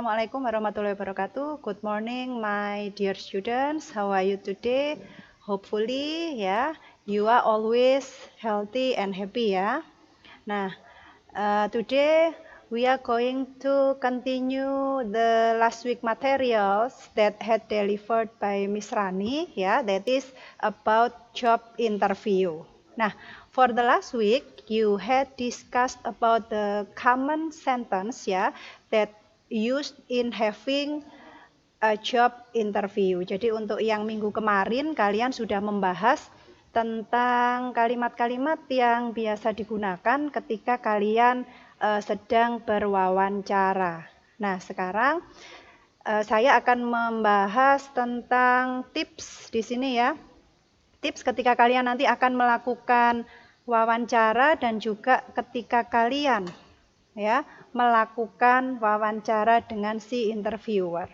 Assalamualaikum warahmatullahi wabarakatuh. Good morning, my dear students. How are you today? Hopefully, you are always healthy and happy, ya. Nah, today we are going to continue the last week materials that had delivered by Miss Rani, that is about job interview. Nah, for the last week, you had discussed about the common sentence, that used in having a job interview. Jadi untuk yang minggu kemarin kalian sudah membahas tentang kalimat-kalimat yang biasa digunakan ketika kalian sedang berwawancara. Nah, sekarang saya akan membahas tentang tips di sini, ya. Tips ketika kalian nanti akan melakukan wawancara dan juga ketika kalian melakukan wawancara dengan si interviewer.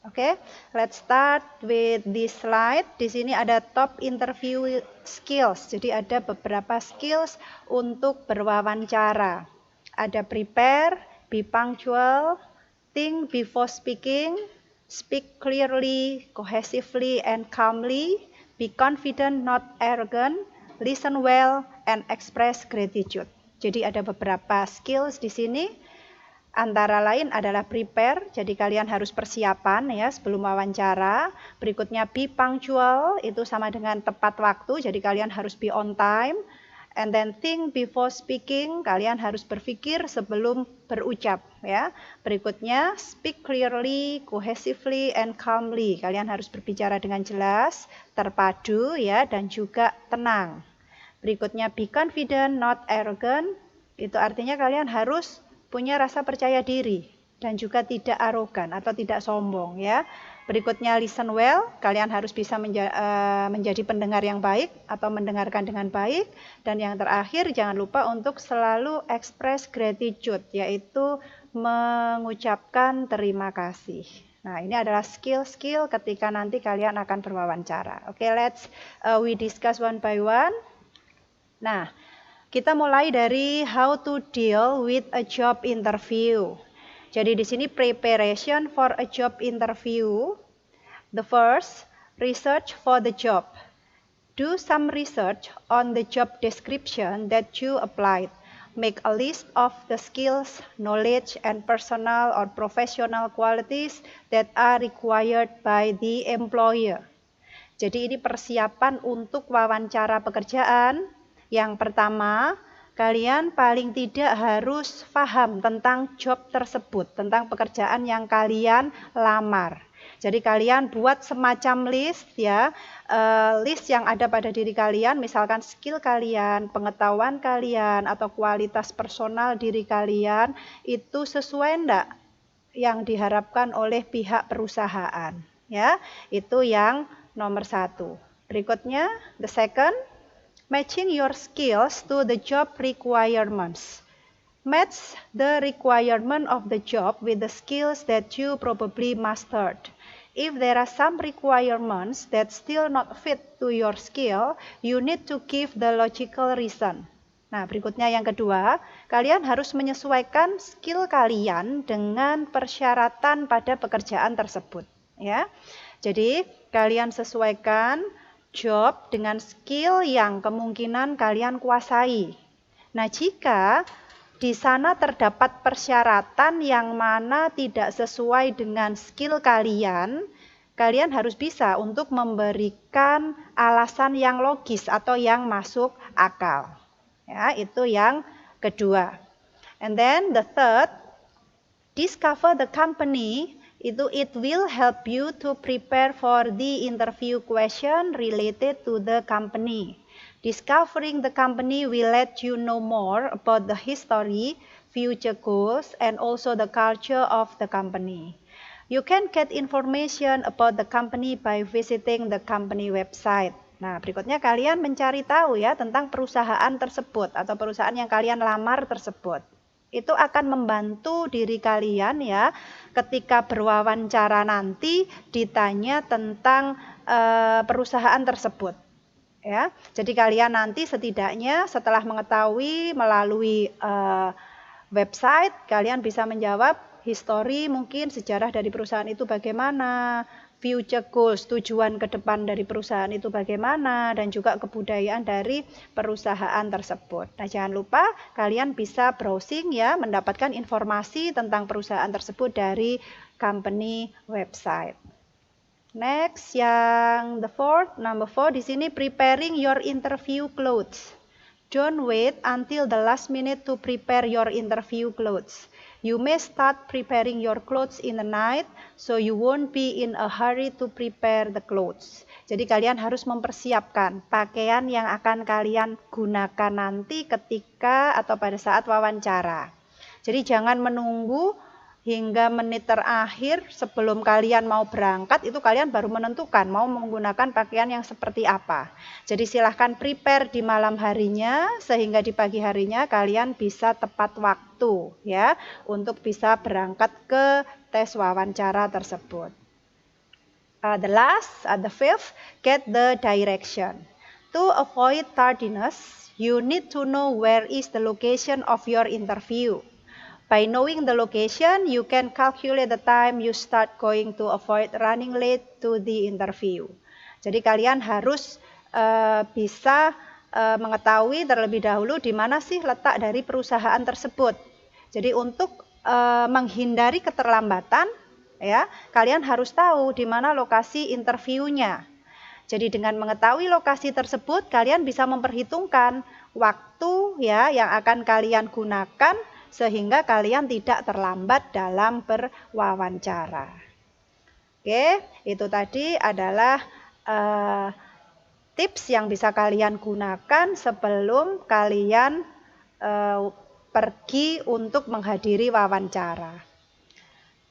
Oke, let's start with this slide. Di sini ada top interview skills. Jadi ada beberapa skills untuk berwawancara. Ada prepare, be punctual, think before speaking, speak clearly, cohesively and calmly, be confident not arrogant, listen well and express gratitude. Jadi ada beberapa skills di sini. Antara lain adalah prepare, jadi kalian harus persiapan sebelum wawancara. Berikutnya be punctual, itu sama dengan tepat waktu, jadi kalian harus be on time. And then think before speaking, kalian harus berpikir sebelum berucap, Berikutnya speak clearly, cohesively and calmly. Kalian harus berbicara dengan jelas, terpadu dan juga tenang. Berikutnya be confident, not arrogant. Itu artinya kalian harus punya rasa percaya diri dan juga tidak arogan atau tidak sombong, Berikutnya listen well, kalian harus bisa menjadi pendengar yang baik atau mendengarkan dengan baik. Dan yang terakhir jangan lupa untuk selalu express gratitude, yaitu mengucapkan terima kasih. Nah, ini adalah skill-skill ketika nanti kalian akan berwawancara. Oke, let's we discuss one by one. Nah, kita mulai dari how to deal with a job interview. Jadi di sini preparation for a job interview. The first, research for the job. Do some research on the job description that you applied. Make a list of the skills, knowledge, and personal or professional qualities that are required by the employer. Jadi ini persiapan untuk wawancara pekerjaan. Yang pertama, kalian paling tidak harus paham tentang job tersebut, tentang pekerjaan yang kalian lamar. Jadi kalian buat semacam list list yang ada pada diri kalian, misalkan skill kalian, pengetahuan kalian, atau kualitas personal diri kalian, itu sesuai enggak yang diharapkan oleh pihak perusahaan. Itu yang nomor 1. Berikutnya, the second, matching your skills to the job requirements. Match the requirement of the job with the skills that you probably mastered. If there are some requirements that still not fit to your skill, you need to give the logical reason. Nah, berikutnya yang kedua, kalian harus menyesuaikan skill kalian dengan persyaratan pada pekerjaan tersebut. Jadi, kalian sesuaikan job dengan skill yang kemungkinan kalian kuasai. Nah, jika di sana terdapat persyaratan yang mana tidak sesuai dengan skill kalian, kalian harus bisa untuk memberikan alasan yang logis atau yang masuk akal. Itu yang kedua. And then the third, discover the company. It will help you to prepare for the interview question related to the company. Discovering the company will let you know more about the history, future goals, and also the culture of the company. You can get information about the company by visiting the company website. Nah, berikutnya kalian mencari tahu tentang perusahaan tersebut atau perusahaan yang kalian lamar tersebut. Itu akan membantu diri kalian ketika berwawancara nanti ditanya tentang perusahaan tersebut. Jadi kalian nanti setidaknya setelah mengetahui melalui website, kalian bisa menjawab history mungkin sejarah dari perusahaan itu bagaimana, future goals, tujuan ke depan dari perusahaan itu bagaimana, dan juga kebudayaan dari perusahaan tersebut. Nah, jangan lupa kalian bisa browsing ya, mendapatkan informasi tentang perusahaan tersebut dari company website. Next, yang number 4 di sini, preparing your interview clothes. Don't wait until the last minute to prepare your interview clothes. You may start preparing your clothes in the night, so you won't be in a hurry to prepare the clothes. Jadi kalian harus mempersiapkan pakaian yang akan kalian gunakan nanti ketika atau pada saat wawancara. Jadi jangan menunggu hingga menit terakhir sebelum kalian mau berangkat, itu kalian baru menentukan mau menggunakan pakaian yang seperti apa. Jadi silahkan prepare di malam harinya, sehingga di pagi harinya kalian bisa tepat waktu ya, untuk bisa berangkat ke tes wawancara tersebut. The fifth, get the direction. To avoid tardiness, you need to know where is the location of your interview. By knowing the location, you can calculate the time you start going to avoid running late to the interview. Jadi kalian harus bisa mengetahui terlebih dahulu di mana sih letak dari perusahaan tersebut. Jadi untuk menghindari keterlambatan, ya, kalian harus tahu di mana lokasi interviewnya. Jadi dengan mengetahui lokasi tersebut, kalian bisa memperhitungkan waktu ya yang akan kalian gunakan, sehingga kalian tidak terlambat dalam berwawancara. Oke, itu tadi adalah tips yang bisa kalian gunakan sebelum kalian pergi untuk menghadiri wawancara.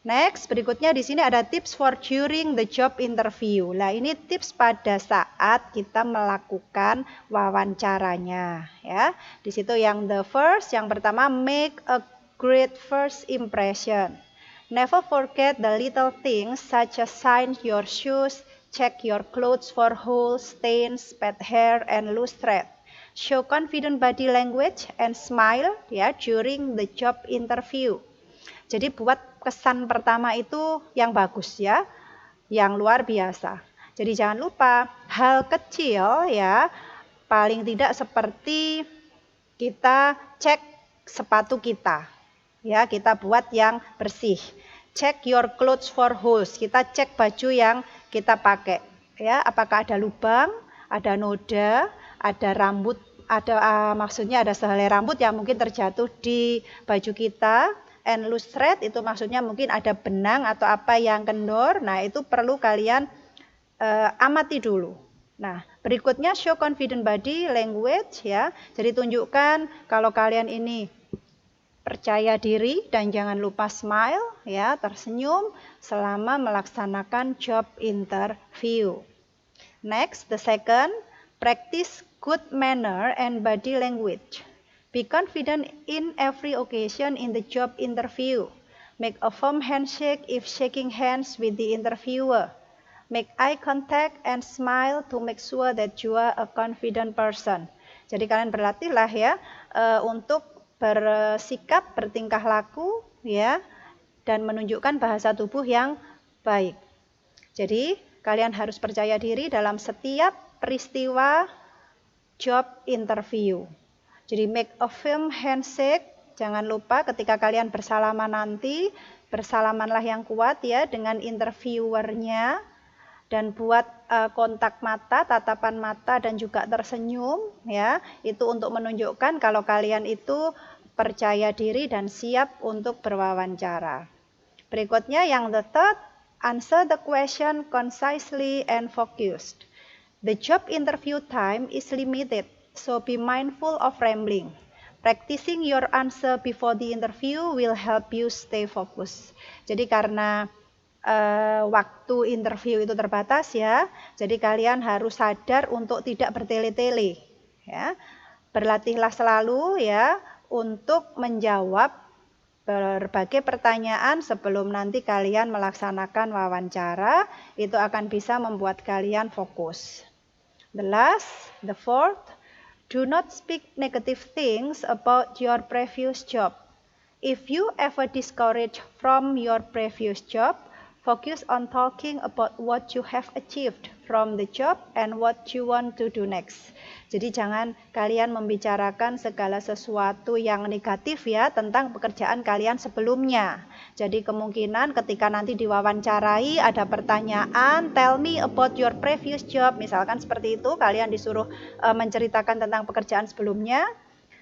Next, berikutnya di sini ada tips for during the job interview. Nah, ini tips pada saat kita melakukan wawancaranya, ya. Di situ yang pertama, make a great first impression. Never forget the little things such as shine your shoes, check your clothes for holes, stains, bad hair, and loose thread. Show confident body language and smile ya during the job interview. Jadi buat kesan pertama itu yang bagus ya, yang luar biasa. Jadi jangan lupa hal kecil ya, paling tidak seperti kita cek sepatu kita. Ya, kita buat yang bersih. Check your clothes for holes. Kita cek baju yang kita pakai. Ya, apakah ada lubang, ada noda, ada rambut, maksudnya ada sehelai rambut yang mungkin terjatuh di baju kita. And loose thread itu maksudnya mungkin ada benang atau apa yang kendor. Nah, itu perlu kalian amati dulu. Nah, berikutnya show confident body language ya. Jadi tunjukkan kalau kalian ini percaya diri dan jangan lupa smile ya, tersenyum selama melaksanakan job interview. Next, the second, practice good manner and body language. Be confident in every occasion in the job interview. Make a firm handshake if shaking hands with the interviewer. Make eye contact and smile to make sure that you are a confident person. Jadi kalian berlatihlah ya untuk bersikap, bertingkah laku ya, dan menunjukkan bahasa tubuh yang baik. Jadi kalian harus percaya diri dalam setiap peristiwa job interview. Jadi make a firm handshake, jangan lupa ketika kalian bersalaman nanti, bersalamanlah yang kuat ya dengan interviewernya, dan buat kontak mata, tatapan mata dan juga tersenyum ya, itu untuk menunjukkan kalau kalian itu percaya diri dan siap untuk berwawancara. Berikutnya yang the third, answer the question concisely and focused. The job interview time is limited. So be mindful of rambling. Practicing your answer before the interview will help you stay focused. Jadi karena waktu interview itu terbatas ya, jadi kalian harus sadar untuk tidak bertele-tele. Ya. Berlatihlah selalu ya untuk menjawab berbagai pertanyaan sebelum nanti kalian melaksanakan wawancara. Itu akan bisa membuat kalian fokus. The fourth. Do not speak negative things about your previous job. If you ever discouraged from your previous job, focus on talking about what you have achieved from the job and what you want to do next. Jadi jangan kalian membicarakan segala sesuatu yang negatif ya tentang pekerjaan kalian sebelumnya. Jadi kemungkinan ketika nanti diwawancarai ada pertanyaan, tell me about your previous job. Misalkan seperti itu, kalian disuruh menceritakan tentang pekerjaan sebelumnya.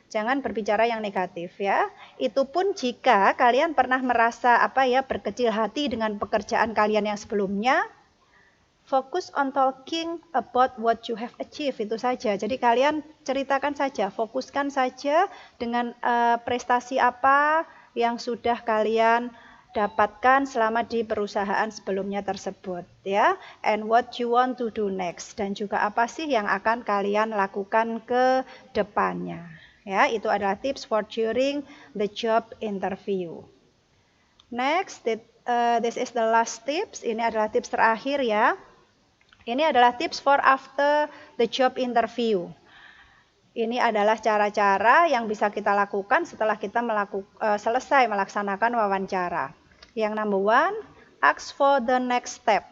Jangan berbicara yang negatif ya. Itu pun jika kalian pernah merasa berkecil hati dengan pekerjaan kalian yang sebelumnya. Focus on talking about what you have achieved, itu saja. Jadi kalian ceritakan saja, fokuskan saja dengan prestasi apa yang sudah kalian dapatkan selama di perusahaan sebelumnya tersebut ya. And what you want to do next, dan juga apa sih yang akan kalian lakukan ke depannya. Ya, itu adalah tips for during the job interview. Next, this is the last tips. Ini adalah tips terakhir ya. Ini adalah tips for after the job interview. Ini adalah cara-cara yang bisa kita lakukan setelah kita selesai melaksanakan wawancara. Yang number one, ask for the next step.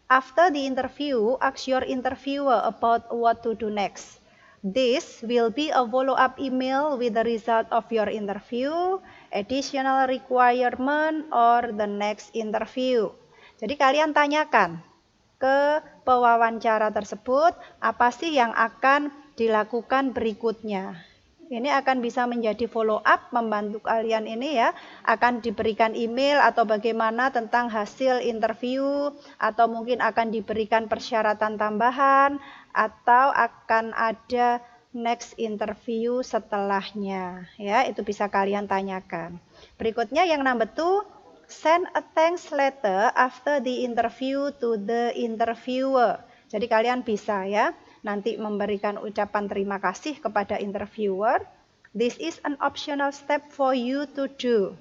After the interview, ask your interviewer about what to do next. This will be a follow-up email with the result of your interview, additional requirement, or the next interview. Jadi kalian tanyakan ke pewawancara tersebut apa sih yang akan dilakukan berikutnya. Ini akan bisa menjadi follow up, membantu kalian ini ya, akan diberikan email atau bagaimana tentang hasil interview, atau mungkin akan diberikan persyaratan tambahan, atau akan ada next interview setelahnya ya. Itu bisa kalian tanyakan. Berikutnya yang number 2, send a thanks letter after the interview to the interviewer. Jadi kalian bisa ya nanti memberikan ucapan terima kasih kepada interviewer. This is an optional step for you to do,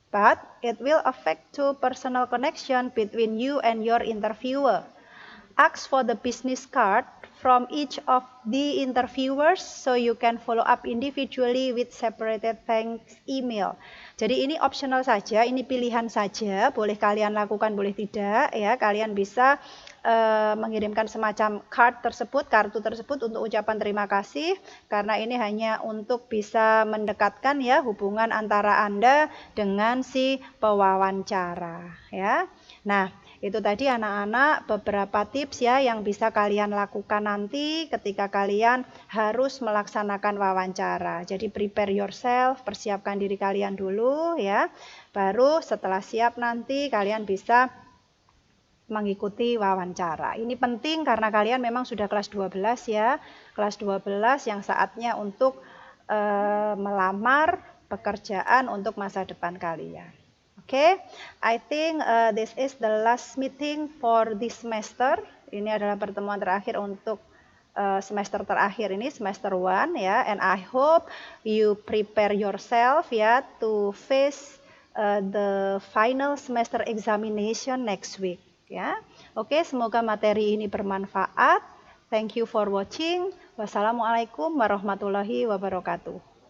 but it will affect to personal connection between you and your interviewer. Ask for the business card from each of the interviewers so you can follow up individually with separated thanks email. Jadi ini optional saja, ini pilihan saja, boleh kalian lakukan, boleh tidak ya. Kalian bisa mengirimkan semacam kartu tersebut untuk ucapan terima kasih, karena ini hanya untuk bisa mendekatkan ya hubungan antara Anda dengan si pewawancara ya. Nah, itu tadi anak-anak beberapa tips ya yang bisa kalian lakukan nanti ketika kalian harus melaksanakan wawancara. Jadi prepare yourself, persiapkan diri kalian dulu ya. Baru setelah siap nanti kalian bisa mengikuti wawancara. Ini penting karena kalian memang sudah kelas 12 ya. Kelas 12 yang saatnya untuk melamar pekerjaan untuk masa depan kalian. Oke, I think this is the last meeting for this semester. Ini adalah pertemuan terakhir untuk semester terakhir ini, semester 1 ya. And I hope you prepare yourself ya to face the final semester examination next week ya. Oke, semoga materi ini bermanfaat. Thank you for watching. Wassalamualaikum warahmatullahi wabarakatuh.